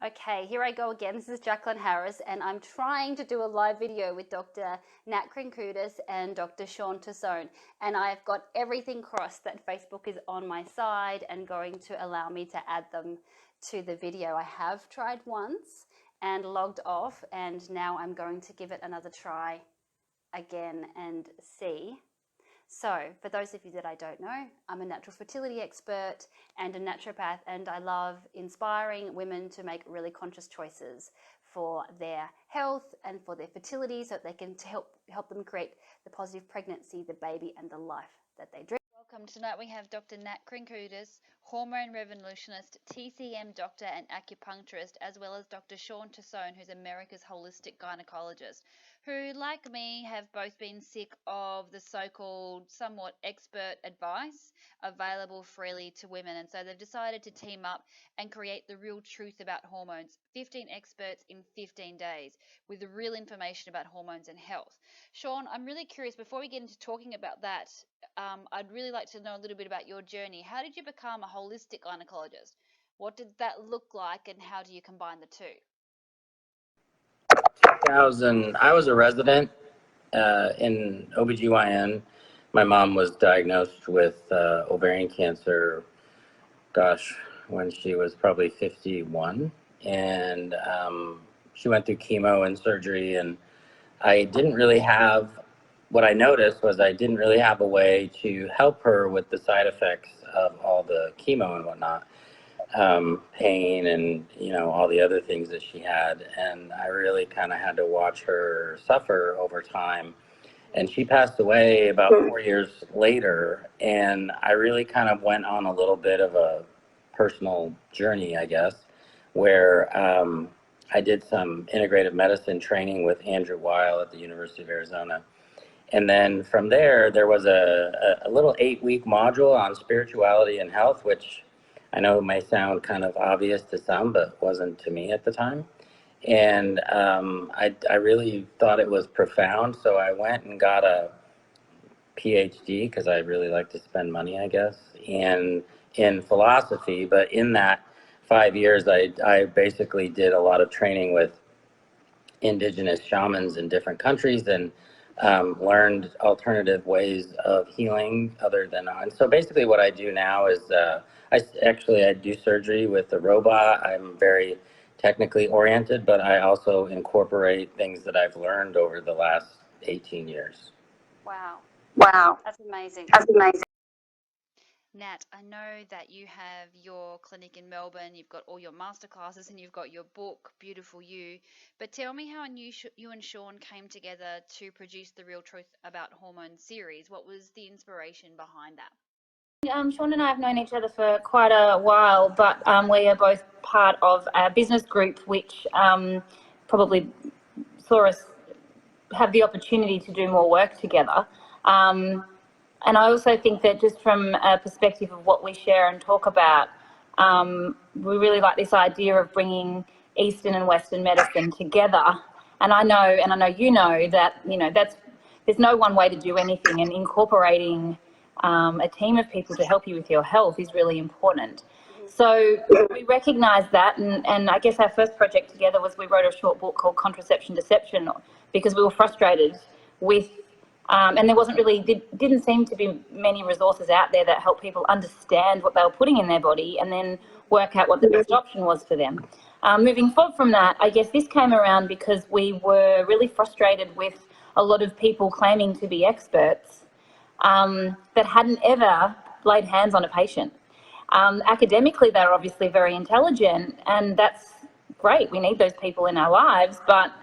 Okay, here I go again. This is Jacqueline Harris, and I'm trying to do a live video with Dr. Nat Kringoudis and Dr. Shawn Tassone. And I've got everything crossed that Facebook is on my side and going to allow me to add them to the video. I have tried once and logged off, and now I'm going to give it another try again and see. So, for those of you that I don't know, I'm a natural fertility expert and a naturopath, and I love inspiring women to make really conscious choices for their health and for their fertility so that they can help them create the positive pregnancy, the baby, and the life that they dream. Welcome. Tonight we have Dr. Nat Kringoudis, hormone revolutionist, TCM doctor and acupuncturist, as well as Dr. Shawn Tassone, who's America's holistic gynecologist, who, like me, have both been sick of the so-called somewhat expert advice available freely to women. And so they've decided to team up and create the real truth about hormones, 15 experts in 15 days with the real information about hormones and health. Shawn, I'm really curious, before we get into talking about that, I'd really like to know a little bit about your journey. How did you become a holistic gynecologist? What did that look like, and how do you combine the two? 2000, I was a resident in OBGYN. My mom was diagnosed with ovarian cancer, gosh, when she was probably 51. And she went through chemo and surgery, and I didn't really have, what I noticed was I didn't really have a way to help her with the side effects of all the chemo and whatnot. Pain and, you know, all the other things that she had. And I really kind of had to watch her suffer over time. And she passed away about 4 years later. And I really kind of went on a little bit of a personal journey, I guess, where I did some integrative medicine training with Andrew Weil at the University of Arizona. And then from there was a little 8-week module on spirituality and health, which I know it may sound kind of obvious to some, but wasn't to me at the time. And I really thought it was profound. So I went and got a PhD, because I really like to spend money, I guess, in philosophy. But in that 5 years, I basically did a lot of training with indigenous shamans in different countries, and learned alternative ways of healing other than on. So basically what I do now is I do surgery with a robot. I'm very technically oriented, but I also incorporate things that I've learned over the last 18 years. Wow. Wow. That's amazing. That's amazing. Nat, I know that you have your clinic in Melbourne, you've got all your masterclasses, and you've got your book, Beautiful You. But tell me how you and Shawn came together to produce the Real Truth About Hormones series. What was the inspiration behind that? Shawn and I have known each other for quite a while, but we are both part of a business group which probably saw us have the opportunity to do more work together. And I also think that just from a perspective of what we share and talk about, we really like this idea of bringing Eastern and Western medicine together. And I know you know that, there's no one way to do anything, and incorporating a team of people to help you with your health is really important. So we recognise that, and I guess our first project together was we wrote a short book called Contraception Deception, because we were frustrated with and there didn't seem to be many resources out there that help people understand what they were putting in their body and then work out what the best option was for them. Moving forward from that, I guess this came around because we were really frustrated with a lot of people claiming to be experts that hadn't ever laid hands on a patient. Academically, they're obviously very intelligent, and that's great. We need those people in our lives, but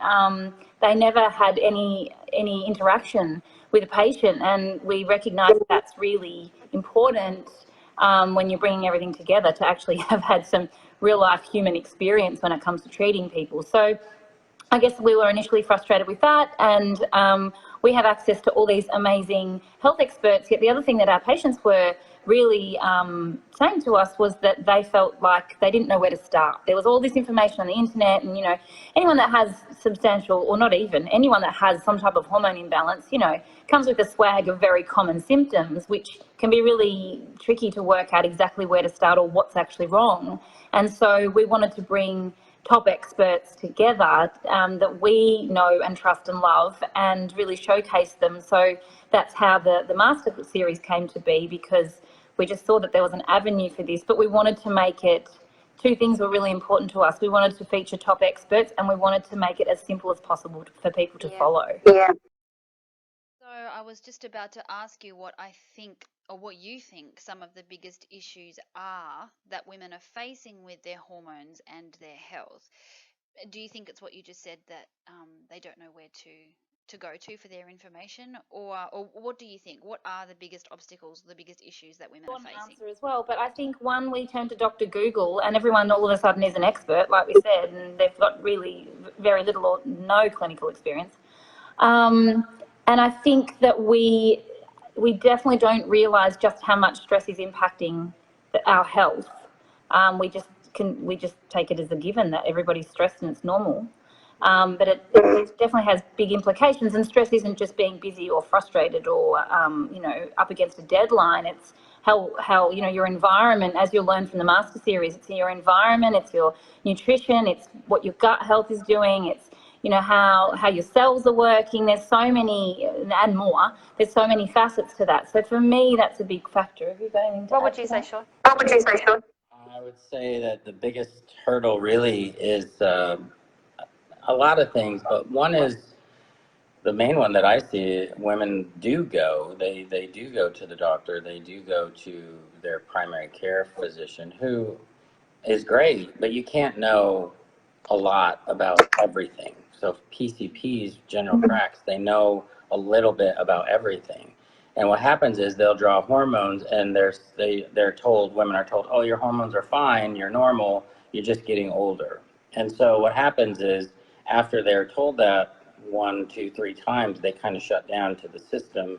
they never had any interaction with a patient, and we recognise that's really important when you're bringing everything together, to actually have had some real life human experience when it comes to treating people. So I guess we were initially frustrated with that, and we have access to all these amazing health experts. Yet the other thing that our patients were really saying to us was that they felt like they didn't know where to start. There was all this information on the internet, and anyone that has substantial, or not even, anyone that has some type of hormone imbalance, comes with a swag of very common symptoms, which can be really tricky to work out exactly where to start or what's actually wrong. And so we wanted to bring top experts together that we know and trust and love, and really showcase them. So that's how the Master Series came to be, because we just saw that there was an avenue for this, but we wanted to make it, two things were really important to us. We wanted to feature top experts, and we wanted to make it as simple as possible for people to follow. Yeah. So I was just about to ask you what I think, or what you think some of the biggest issues are that women are facing with their hormones and their health. Do you think it's what you just said, that they don't know where to go to for their information, or what do you think? What are the biggest obstacles, the biggest issues that women are facing? Answer as well, but I think one, we turn to Dr. Google, and everyone all of a sudden is an expert, like we said, and they've got really very little or no clinical experience. And I think that we definitely don't realise just how much stress is impacting our health. We just take it as a given that everybody's stressed and it's normal. But it definitely has big implications, and stress isn't just being busy or frustrated or up against a deadline. It's how your environment, as you'll learn from the Master Series, it's your environment, it's your nutrition, it's what your gut health is doing, it's how your cells are working. There's so many, and more. There's so many facets to that. So for me, that's a big factor. Have you got anything to What add would you to say, that? Shawn? I would say that the biggest hurdle really is a lot of things, but one is the main one that I see. Women do go. They do go to the doctor. They do go to their primary care physician, who is great, but you can't know a lot about everything. So PCPs, general pracs, they know a little bit about everything. And what happens is they'll draw hormones, and they're told, women are told, oh, your hormones are fine, you're normal, you're just getting older. And so what happens is, after they're told that 1, 2, 3 times, they kind of shut down to the system.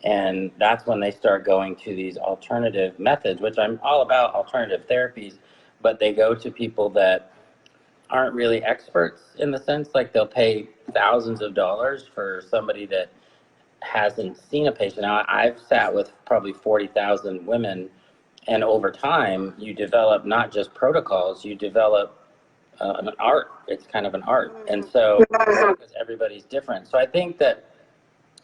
And that's when they start going to these alternative methods, which I'm all about alternative therapies, but they go to people that aren't really experts, in the sense, like they'll pay thousands of dollars for somebody that hasn't seen a patient. Now, I've sat with probably 40,000 women, and over time, you develop not just protocols, you develop an art. It's kind of an art. And so, because everybody's different. So I think that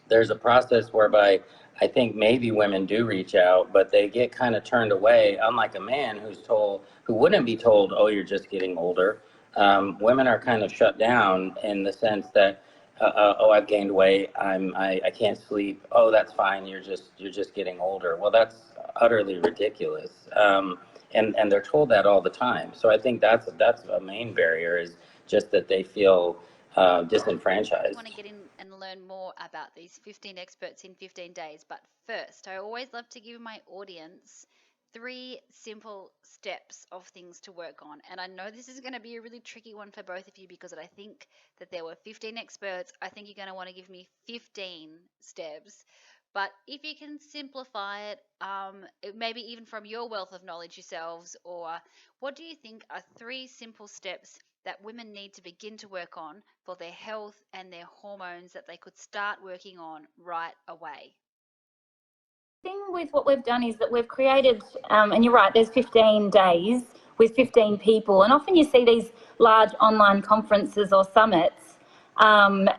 there's a process whereby I think maybe women do reach out, but they get kind of turned away, unlike a man who wouldn't be told, oh, you're just getting older. Women are kind of shut down in the sense that, oh, I've gained weight, I can't sleep. Oh, that's fine. You're just getting older. Well, that's utterly ridiculous. And they're told that all the time. So I think that's a main barrier, is just that they feel disenfranchised. I want to get in and learn more about these 15 experts in 15 days. But first, I always love to give my audience 3 simple steps of things to work on. And I know this is going to be a really tricky one for both of you, because I think that there were 15 experts. I think you're going to want to give me 15 steps. But if you can simplify it, maybe even from your wealth of knowledge yourselves, or what do you think are 3 simple steps that women need to begin to work on for their health and their hormones that they could start working on right away? The thing with what we've done is that we've created, and you're right, there's 15 days with 15 people, and often you see these large online conferences or summits, and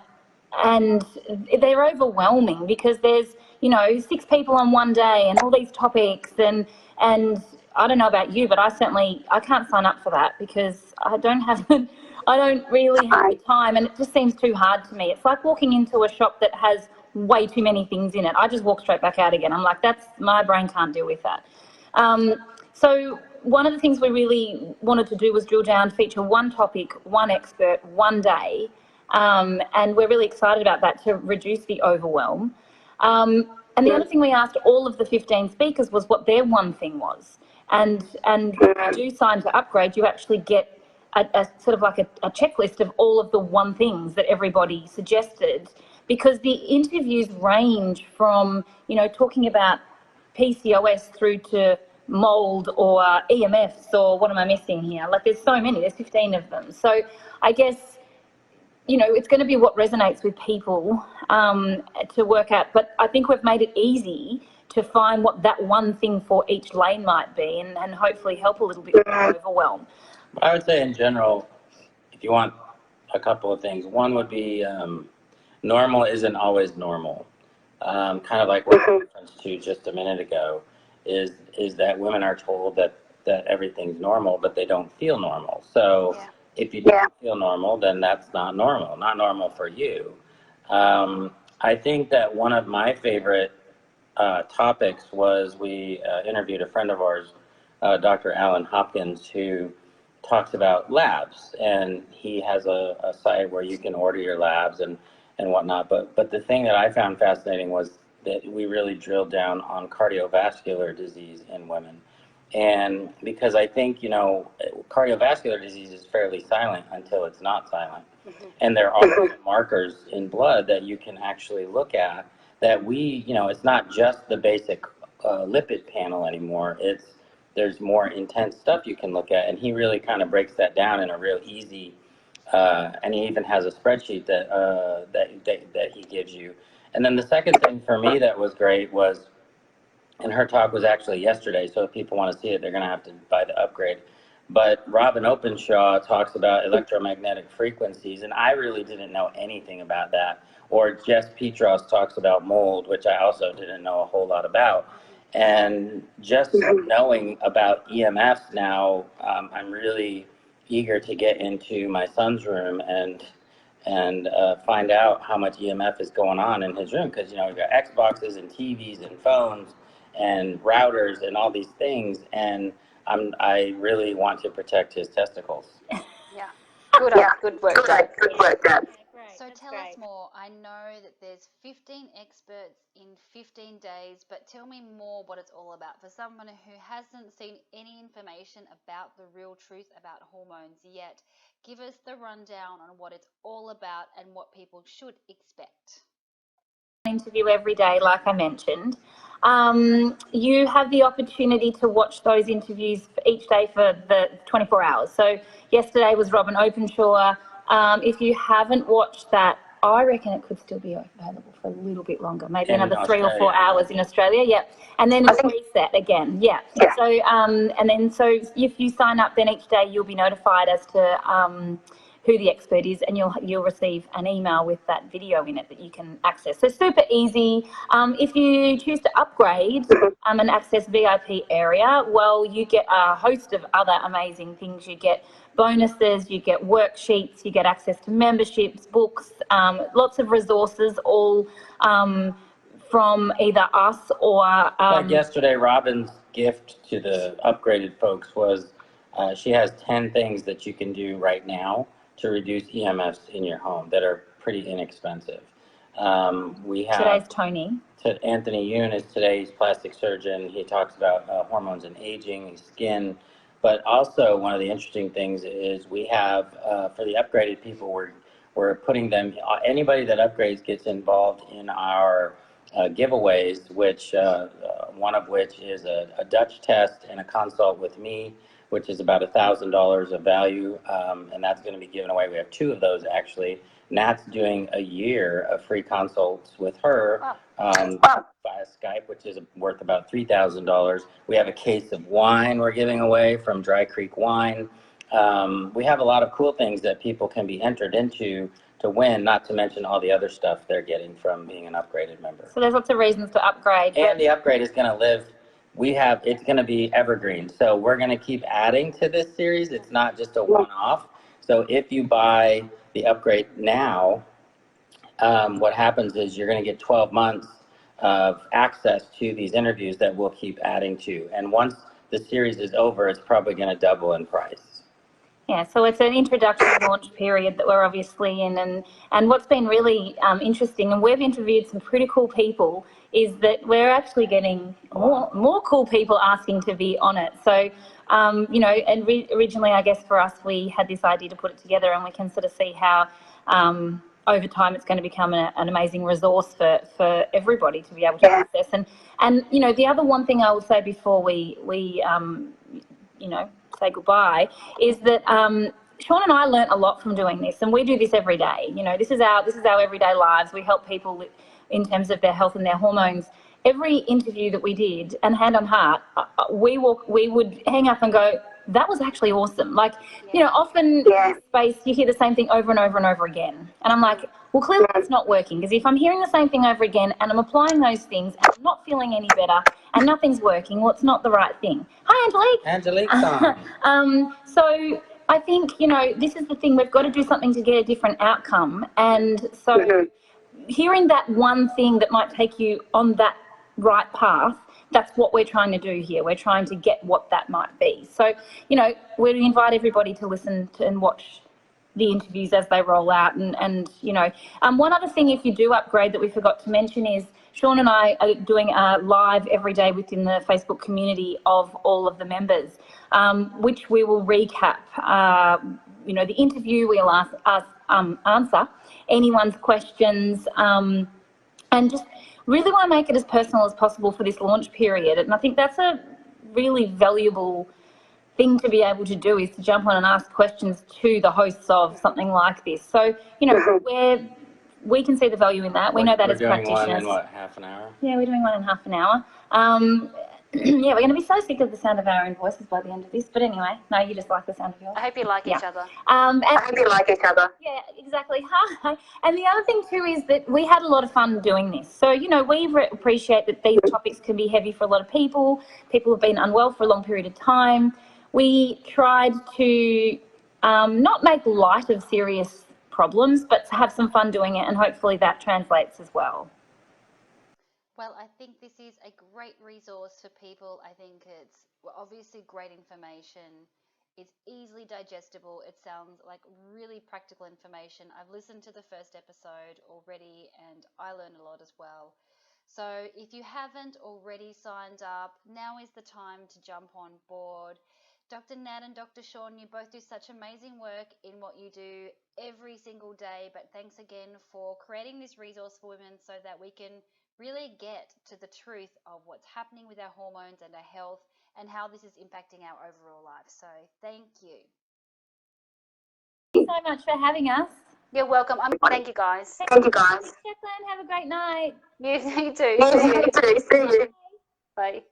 they're overwhelming, because there's 6 people on one day and all these topics, and I don't know about you, but I can't sign up for that, because I don't really have the time, and it just seems too hard to me. It's like walking into a shop that has way too many things in it. I just walk straight back out again. I'm like, my brain can't deal with that. So one of the things we really wanted to do was drill down, feature one topic, one expert, one day, and we're really excited about that, to reduce the overwhelm. And the other thing we asked all of the 15 speakers was what their one thing was. And if you do sign to upgrade, you actually get a sort of like a checklist of all of the one things that everybody suggested, because the interviews range from, talking about PCOS through to mold or EMFs, or what am I missing here? Like, there's so many, there's 15 of them. So I guess, it's going to be what resonates with people to work out. But I think we've made it easy to find what that one thing for each lane might be, and hopefully help a little bit with the overwhelm. I would say in general, if you want a couple of things, one would be normal isn't always normal. Kind of like what I referenced to just a minute ago, is that women are told that everything's normal, but they don't feel normal. So if you don't feel normal, then that's not normal for you. I think that one of my favorite topics was we interviewed a friend of ours, Dr. Alan Hopkins, who talks about labs, and he has a site where you can order your labs and whatnot. But the thing that I found fascinating was that we really drilled down on cardiovascular disease in women. And because I think, cardiovascular disease is fairly silent until it's not silent. And there are markers in blood that you can actually look at that it's not just the basic lipid panel anymore. There's more intense stuff you can look at. And he really kind of breaks that down in a real easy, and he even has a spreadsheet that he gives you. And then the second thing for me that was great was, and her talk was actually yesterday, so if people want to see it, they're going to have to buy the upgrade. But Robin Openshaw talks about electromagnetic frequencies, and I really didn't know anything about that. Or Jess Petros talks about mold, which I also didn't know a whole lot about. And just knowing about EMFs now, I'm really eager to get into my son's room and find out how much EMF is going on in his room, because we've got Xboxes and TVs and phones and routers and all these things, and I really want to protect his testicles. Yeah. Good work, Dad. So tell us more. I know that there's 15 experts in 15 days, but tell me more what it's all about for someone who hasn't seen any information about the real truth about hormones yet. Give us the rundown on what it's all about and what people should expect. Interview every day, like I mentioned. You have the opportunity to watch those interviews each day for the 24 hours. So yesterday was Robin Openshaw. If you haven't watched that, I reckon it could still be available for a little bit longer, maybe another 3 or 4 hours in Australia. Yeah, and then it's reset again. Yeah. So so if you sign up, then each day you'll be notified as to who the expert is, and you'll receive an email with that video in it that you can access. So super easy. If you choose to upgrade and access VIP area, well, you get a host of other amazing things. You get bonuses, you get worksheets, you get access to memberships, books, lots of resources, all from either us or... like yesterday, Robin's gift to the upgraded folks was she has 10 things that you can do right now to reduce EMFs in your home that are pretty inexpensive. We have today's Tony. Anthony Yoon is today's plastic surgeon. He talks about hormones and aging, skin, but also one of the interesting things is we have for the upgraded people, we're putting them. Anybody that upgrades gets involved in our giveaways, which one of which is a Dutch test and a consult with me, which is about $1,000 of value, and that's going to be given away. We have 2 of those actually. Nat's doing a year of free consults with her via Skype, which is worth about $3,000. We have a case of wine we're giving away from Dry Creek Wine. We have a lot of cool things that people can be entered into to win, not to mention all the other stuff they're getting from being an upgraded member. So there's lots of reasons to upgrade. And the upgrade is going to live. It's going to be evergreen. So we're going to keep adding to this series. It's not just a one-off. So if you buy the upgrade now, what happens is you're going to get 12 months of access to these interviews that we'll keep adding to. And once the series is over, it's probably going to double in price. Yeah, so it's an introductory launch period that we're obviously in, and what's been really interesting, and we've interviewed some pretty cool people, is that we're actually getting more cool people asking to be on it. So, and originally, I guess for us, we had this idea to put it together, and we can sort of see how over time it's going to become an amazing resource for everybody to be able to access. And the other one thing I will say before we say goodbye is that Shawn and I learnt a lot from doing this, and we do this every day. This is our everyday lives. We help people in terms of their health and their hormones. Every interview that we did, and hand on heart, we would hang up and go, that was actually awesome. Like, you know, often in space you hear the same thing over and over and over again. And I'm like, well, clearly it's not working, because if I'm hearing the same thing over again and I'm applying those things and I'm not feeling any better and nothing's working, well, it's not the right thing. Hi, Angelique. So I think, you know, this is the thing. We've got to do something to get a different outcome. And so hearing that one thing that might take you on that right path, that's what we're trying to do here. We're trying to get what that might be. So, you know, we invite everybody to listen to and watch the interviews as they roll out. And you know, one other thing, if you do upgrade, that we forgot to mention is Shawn and I are doing a live every day within the Facebook community of all of the members, which we will recap, you know, the interview. We'll answer anyone's questions, and just really want to make it as personal as possible for this launch period. And I think that's a really valuable thing to be able to do, is to jump on and ask questions to the hosts of something like this. So, you know, we can see the value in that. We know that as practitioners. We're doing one in what, half an hour? Yeah, we're doing one in half an hour. Yeah, we're going to be so sick of the sound of our own voices by the end of this. But anyway, no, you just like the sound of yours. I hope you like each other. I hope you like each other. Yeah, exactly. Hi. And the other thing too is that we had a lot of fun doing this. So, you know, we appreciate that these topics can be heavy for a lot of people. People have been unwell for a long period of time. We tried to not make light of serious problems, but to have some fun doing it, and hopefully that translates as well. Well, I think this is a great resource for people. I think it's obviously great information. It's easily digestible. It sounds like really practical information. I've listened to the first episode already and I learned a lot as well. So if you haven't already signed up, now is the time to jump on board. Dr. Nat and Dr. Shawn, you both do such amazing work in what you do every single day, but thanks again for creating this resource for women so that we can really get to the truth of what's happening with our hormones and our health and how this is impacting our overall life. So thank you. Thank you so much for having us. You're welcome. Thank you, guys. Thank you, guys. Jacqueline, have a great night. You too. You too. See you. Bye.